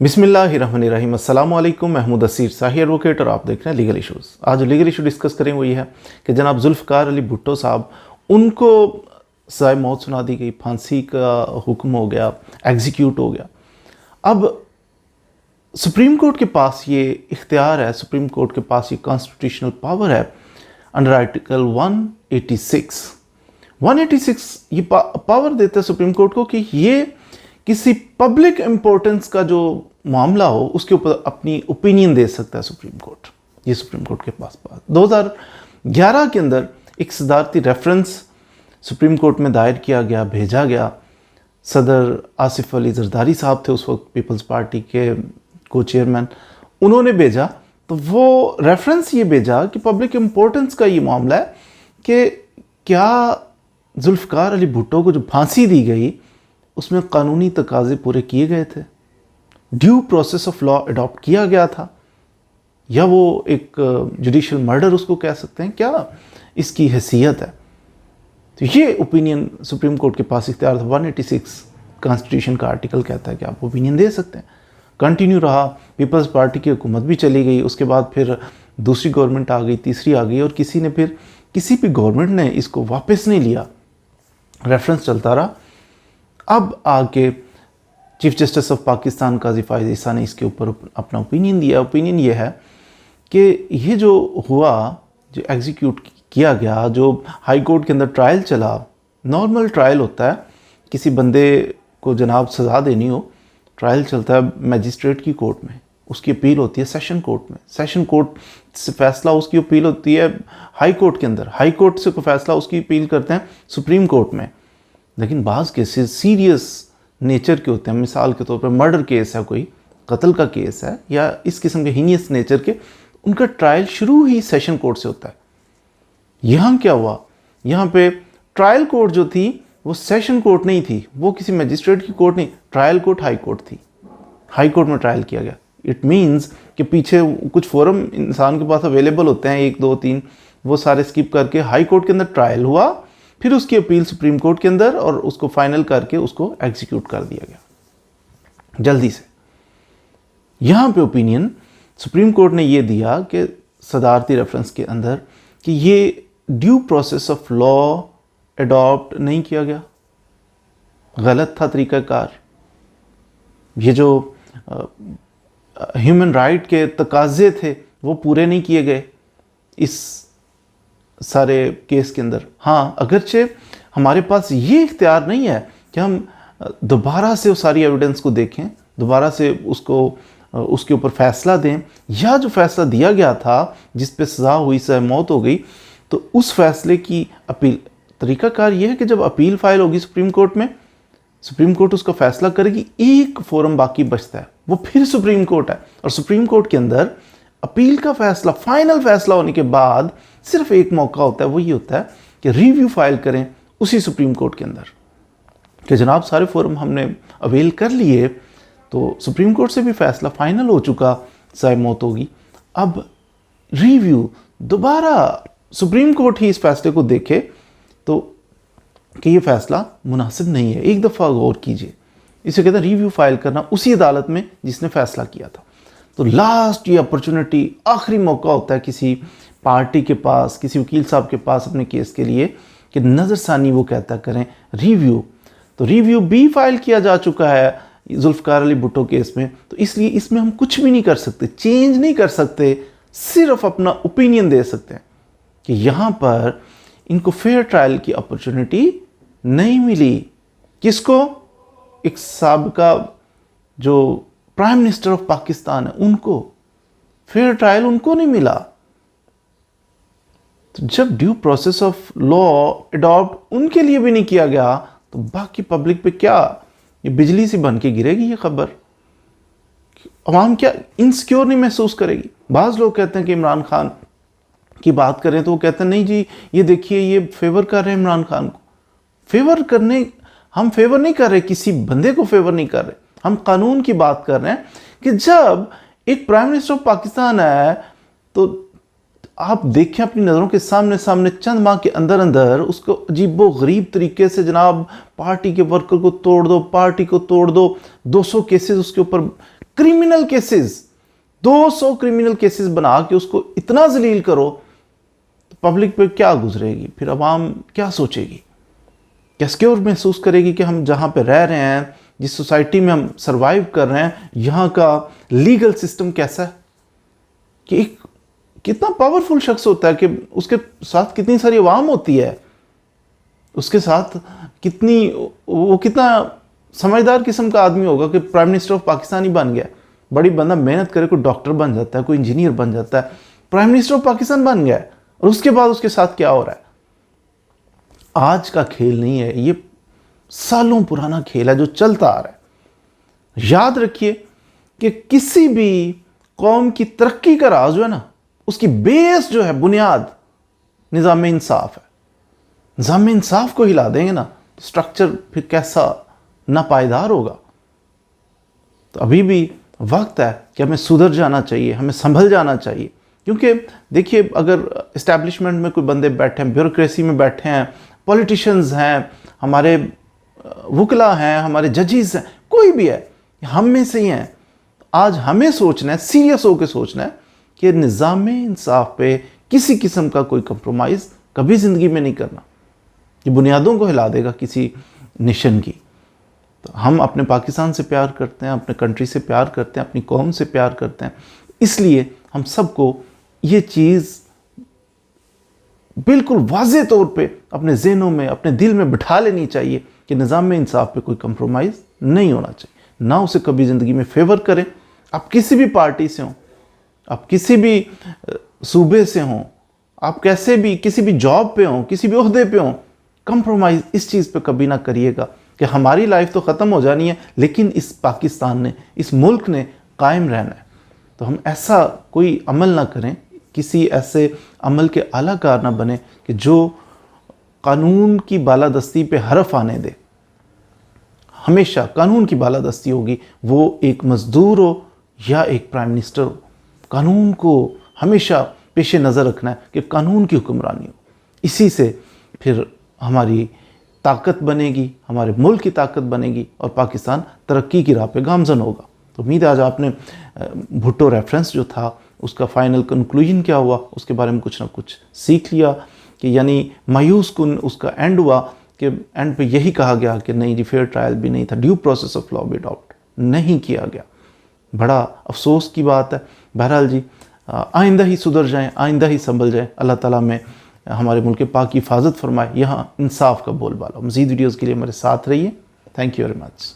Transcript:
बिस्मिल्लाहिर्रहमानिर्रहीम। अस्सलामु अलैकुम। महमूद असीर शाही एडवोकेट और आप देख रहे हैं लीगल इशूज़। आज लीगल इशू डिस्कस करेंगे वो ये है कि जनाब जुल्फ़िकार अली भुट्टो साहब, उनको सज़ाए मौत सुना दी गई, फांसी का हुक्म हो गया, एग्जीक्यूट हो गया। अब सुप्रीम कोर्ट के पास ये इख्तियार है, सुप्रीम कोर्ट के पास ये कॉन्स्टिट्यूशनल पावर है अंडर आर्टिकल 186 ये पावर देता है सुप्रीम कोर्ट को कि ये किसी पब्लिक इंपॉर्टेंस का जो मामला हो उसके ऊपर अपनी ओपिनियन दे सकता है सुप्रीम कोर्ट। ये सुप्रीम कोर्ट के पास 2011 के अंदर एक सदारती रेफरेंस सुप्रीम कोर्ट में दायर किया गया, भेजा गया। सदर आसिफ अली जरदारी साहब थे उस वक्त, पीपल्स पार्टी के को चेयरमैन, उन्होंने भेजा। तो वो रेफरेंस ये भेजा कि पब्लिक इंपॉर्टेंस का ये मामला है कि क्या जुल्फ़िकार अली भुट्टो को जो फांसी दी गई उसमें कानूनी तकाजे पूरे किए गए थे, due process of law adopt किया गया था, या वो एक जुडिशल मर्डर उसको कह सकते हैं, क्या इसकी हैसियत है। तो ये ओपिनियन सुप्रीम कोर्ट के पास इख्तियार था। 186 कॉन्स्टिट्यूशन का आर्टिकल कहता है कि आप ओपिनियन दे सकते हैं। कंटिन्यू रहा, पीपल्स पार्टी की हुकूमत भी चली गई, उसके बाद फिर दूसरी गवर्नमेंट आ गई, तीसरी आ गई, और किसी भी गवर्नमेंट ने इसको वापस नहीं लिया, रेफरेंस चलता रहा। अब आके चीफ जस्टिस ऑफ पाकिस्तान काजी फायज़ ईसा ने इसके ऊपर अपना ओपिनियन दिया। ओपिनियन ये है कि ये जो हुआ, जो एग्जीक्यूट किया गया, जो हाई कोर्ट के अंदर ट्रायल चला, नॉर्मल ट्रायल होता है, किसी बंदे को जनाब सज़ा देनी हो, ट्रायल चलता है मैजिस्ट्रेट की कोर्ट में, उसकी अपील होती है सेशन कोर्ट में, सेशन कोर्ट से फैसला उसकी अपील होती है हाई कोर्ट के अंदर, हाई कोर्ट से कोई फैसला उसकी अपील करते हैं सुप्रीम कोर्ट में। लेकिन बाज़ केसेस सीरियस नेचर के होते हैं, मिसाल के तौर पर मर्डर केस है, कोई कत्ल का केस है, या इस किस्म के हीनियस नेचर के, उनका ट्रायल शुरू ही सेशन कोर्ट से होता है। यहाँ क्या हुआ, यहाँ पे ट्रायल कोर्ट जो थी वो सेशन कोर्ट नहीं थी, वो किसी मजिस्ट्रेट की कोर्ट नहीं, ट्रायल कोर्ट हाई कोर्ट थी। हाई कोर्ट में ट्रायल किया गया। इट मीन्स कि पीछे कुछ फोरम इंसान के पास अवेलेबल होते हैं, 1 2 3, वो सारे स्किप करके हाई कोर्ट के अंदर ट्रायल हुआ, फिर उसकी अपील सुप्रीम कोर्ट के अंदर, और उसको फाइनल करके उसको एग्जीक्यूट कर दिया गया जल्दी से। यहाँ पे ओपिनियन सुप्रीम कोर्ट ने ये दिया कि सदारती रेफरेंस के अंदर कि ये due process of law adopt नहीं किया गया, गलत था तरीक़ाकार। ये जो ह्यूमन राइट के तकाजे थे वो पूरे नहीं किए गए इस सारे केस के अंदर। हाँ, अगरचे हमारे पास ये इख्तियार नहीं है कि हम दोबारा से उस सारी एविडेंस को देखें, दोबारा से उसके ऊपर फैसला दें, या जो फैसला दिया गया था जिस पे सज़ा हुई, सज़ाए मौत हो गई, तो उस फैसले की अपील। तरीक़ाकार ये है कि जब अपील फाइल होगी सुप्रीम कोर्ट में, सुप्रीम कोर्ट उसका फैसला करेगी, एक फोरम बाकी बचता है, वो फिर सुप्रीम कोर्ट है। और सुप्रीम कोर्ट के अंदर अपील का फैसला, फाइनल फैसला होने के बाद सिर्फ एक मौका होता है, वो ये होता है कि रिव्यू फाइल करें उसी सुप्रीम कोर्ट के अंदर कि जनाब सारे फोरम हमने अवेल कर लिए, तो सुप्रीम कोर्ट से भी फैसला फाइनल हो चुका, सज़ाए मौत होगी। अब रिव्यू दोबारा सुप्रीम कोर्ट ही इस फैसले को देखे तो कि ये फैसला मुनासिब नहीं है, एक दफ़ा गौर कीजिए। इसे कहते हैं रिव्यू फाइल करना उसी अदालत में जिसने फैसला किया था। तो लास्ट ये अपॉर्चुनिटी, आखिरी मौका होता है किसी पार्टी के पास, किसी वकील साहब के पास अपने केस के लिए कि नज़रसानी वो कहता करें रिव्यू। तो रिव्यू भी फाइल किया जा चुका है जुल्फ़िकार अली भुट्टो केस में, तो इसलिए इसमें हम कुछ भी नहीं कर सकते, चेंज नहीं कर सकते, सिर्फ अपना ओपिनियन दे सकते हैं कि यहाँ पर इनको फेयर ट्रायल की अपॉर्चुनिटी नहीं मिली। किसको? एक साबिका जो प्राइम मिनिस्टर ऑफ पाकिस्तान है, उनको फेयर ट्रायल उनको नहीं मिला। तो जब due process of law adopt उनके लिए भी नहीं किया गया, तो बाकी पब्लिक पे क्या, ये बिजली सी बन के गिरेगी ये खबर। अवाम क्या इनसिक्योर नहीं महसूस करेगी? बाज़ लोग कहते हैं कि इमरान खान की बात करें तो वो कहते हैं नहीं जी, ये देखिए ये फेवर कर रहे हैं इमरान खान को। फेवर करने, हम फेवर नहीं कर रहे, किसी बंदे को फेवर नहीं कर रहे, हम कानून की बात कर रहे हैं कि जब एक प्राइम मिनिस्टर ऑफ पाकिस्तान है, तो आप देखें अपनी नज़रों के सामने चंद माह के अंदर अंदर उसको अजीबो गरीब तरीके से जनाब पार्टी के वर्कर को तोड़ दो, पार्टी को तोड़ दो, 200 केसेस उसके ऊपर क्रिमिनल केसेस, 200 क्रिमिनल केसेस बना के उसको इतना जलील करो तो पब्लिक पे क्या गुजरेगी, फिर अवाम क्या सोचेगी, क्या सिक्योर महसूस करेगी कि हम जहाँ पे रह रहे हैं, जिस सोसाइटी में हम सरवाइव कर रहे हैं, यहाँ का लीगल सिस्टम कैसा है, कि एक कितना पावरफुल शख्स होता है कि उसके साथ कितनी सारी अवाम होती है, उसके साथ वो कितना समझदार किस्म का आदमी होगा कि प्राइम मिनिस्टर ऑफ पाकिस्तान ही बन गया। बड़ी बंदा मेहनत करे, कोई डॉक्टर बन जाता है, कोई इंजीनियर बन जाता है, प्राइम मिनिस्टर ऑफ पाकिस्तान बन गया है, और उसके बाद उसके साथ क्या हो रहा है। आज का खेल नहीं है, ये सालों पुराना खेल है जो चलता आ रहा है। याद रखिए कि किसी भी कौम की तरक्की का राज जो है ना, उसकी बेस जो है, बुनियाद निज़ाम इंसाफ है। निज़ाम इंसाफ को हिला देंगे ना तो स्ट्रक्चर फिर कैसा नापायदार होगा। तो अभी भी वक्त है कि हमें सुधर जाना चाहिए, हमें संभल जाना चाहिए। क्योंकि देखिए, अगर इस्टेब्लिशमेंट में कोई बंदे बैठे हैं, ब्यूरोक्रेसी में बैठे हैं, पॉलिटिशियंस हैं, हमारे वकला हैं, हमारे जजेस हैं, कोई भी है, हम में से ही हैं। आज हमें सोचना है, सीरियस होकर सोचना है कि निज़ाम इंसाफ पे किसी किस्म का कोई कंप्रोमाइज़ कभी ज़िंदगी में नहीं करना। ये बुनियादों को हिला देगा किसी नेशन की। तो हम अपने पाकिस्तान से प्यार करते हैं, अपने कंट्री से प्यार करते हैं, अपनी कौम से प्यार करते हैं, इसलिए हम सबको ये चीज़ बिल्कुल वाज़े तौर पे अपने ज़हनों में, अपने दिल में बिठा लेनी चाहिए कि निज़ाम में इंसाफ पे कोई कंप्रोमाइज़ नहीं होना चाहिए। ना उसे कभी ज़िंदगी में फेवर करें। आप किसी भी पार्टी से हों, आप किसी भी सूबे से हों, आप कैसे भी किसी भी जॉब पे हों, किसी भी ओहदे पे हों, कंप्रोमाइज़ इस चीज़ पे कभी ना करिएगा कि हमारी लाइफ तो ख़त्म हो जानी है, लेकिन इस पाकिस्तान ने, इस मुल्क ने कायम रहना है। तो हम ऐसा कोई अमल ना करें, किसी ऐसे अमल के आलाकार ना बने कि जो कानून की बालादस्ती पे हरफ आने दे। हमेशा कानून की बालादस्ती होगी, वो एक मज़दूर हो या एक प्राइम मिनिस्टर हो। कानून को हमेशा पेश नज़र रखना है कि कानून की हुक्मरानी हो। इसी से फिर हमारी ताकत बनेगी, हमारे मुल्क की ताकत बनेगी और पाकिस्तान तरक्की की राह पे गामज़न होगा। तो उम्मीद है आज आपने भुट्टो रेफरेंस जो था उसका फाइनल कंक्लूजन क्या हुआ, उसके बारे में कुछ ना कुछ सीख लिया कि यानी मायूस कुन उसका एंड हुआ कि एंड पे यही कहा गया कि नहीं जी, फेयर ट्रायल भी नहीं था, ड्यू प्रोसेस ऑफ लॉ भी अडॉप्ट नहीं किया गया। बड़ा अफसोस की बात है। बहरहाल जी, आइंदा ही सुधर जाएं, आइंदा ही संभल जाएं। अल्लाह ताला में हमारे मुल्क पाक की हिफाजत फरमाए। यहाँ इंसाफ का बोलबाला। मज़ीद वीडियोज़ के लिए हमारे साथ रहिए। Thank you very much.